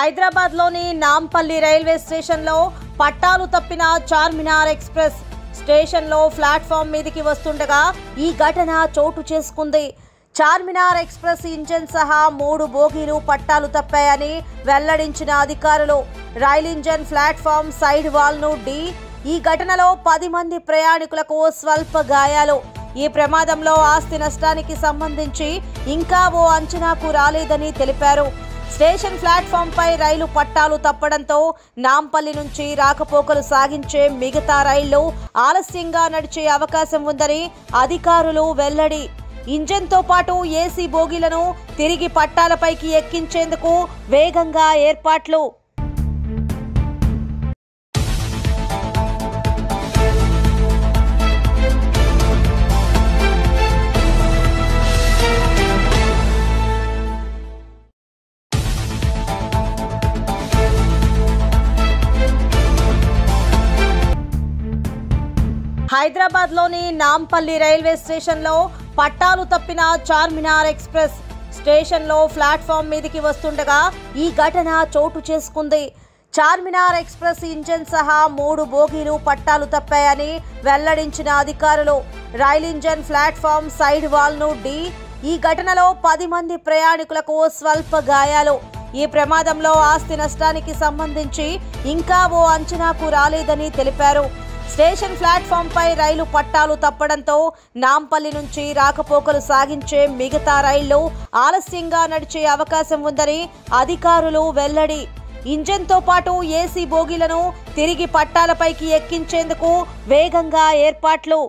హైదరాబాద్లోని నాంపల్లి రైల్వే స్టేషన్లో పట్టాలు తప్పిన చార్మినార్ ఎక్స్ప్రెస్ స్టేషన్లో ప్లాట్ఫామ్ మీదికి వస్తుండగా ఈ ఘటన చోటు చేసుకుంది. చార్మినార్ ఎక్స్ప్రెస్ ఇంజన్ సహా 3 బోగీలు పట్టాలు తప్పాయని వెల్లడించిన అధికారులు రైల్ ఇంజన్ ప్లాట్ఫామ్ సైడ్ వాల్ను ఢీ. ఈ ఘటనలో 10 మంది ప్రయాణికులకు స్వల్ప గాయాలు. ఈ ప్రమాదంలో ఆస్తి నష్టానికి సంబంధించి ఇంకా ఓ అంచనాకు రాలేదని తెలిపారు. స్టేషన్ ప్లాట్ఫామ్ పై రైలు పట్టాలు తప్పడంతో నాంపల్లి నుంచి రాకపోకలు సాగించే మిగతా రైళ్లు ఆలస్యంగా నడిచే అవకాశం ఉందని అధికారులు వెల్లడి. ఇంజన్తో పాటు ఏసీ బోగీలను తిరిగి పట్టాలపైకి ఎక్కించేందుకు వేగంగా ఏర్పాట్లు. హైదరాబాద్లోని నాంపల్లి రైల్వే స్టేషన్లో పట్టాలు తప్పిన చార్మినార్ ఎక్స్ప్రెస్ స్టేషన్లో ప్లాట్ఫామ్ మీదికి వస్తుండగా ఈ ఘటన చోటు చేసుకుంది. చార్మినార్ ఎక్స్ప్రెస్ ఇంజన్ సహా 3 బోగీలు పట్టాలు తప్పాయని వెల్లడించిన అధికారులు రైల్ ఇంజన్ ప్లాట్ఫామ్ సైడ్ వాల్ను ఢీ. ఈ ఘటనలో 10 మంది ప్రయాణికులకు స్వల్ప గాయాలు. ఈ ప్రమాదంలో ఆస్తి నష్టానికి సంబంధించి ఇంకా ఓ అంచనాకు రాలేదని తెలిపారు. స్టేషన్ ప్లాట్ఫామ్ పై రైలు పట్టాలు తప్పడంతో నాంపల్లి నుంచి రాకపోకలు సాగించే మిగతా రైళ్లు ఆలస్యంగా నడిచే అవకాశం ఉందని అధికారులు వెల్లడి. ఇంజన్తో పాటు ఏసీ బోగీలను తిరిగి పట్టాలపైకి ఎక్కించేందుకు వేగంగా ఏర్పాట్లు.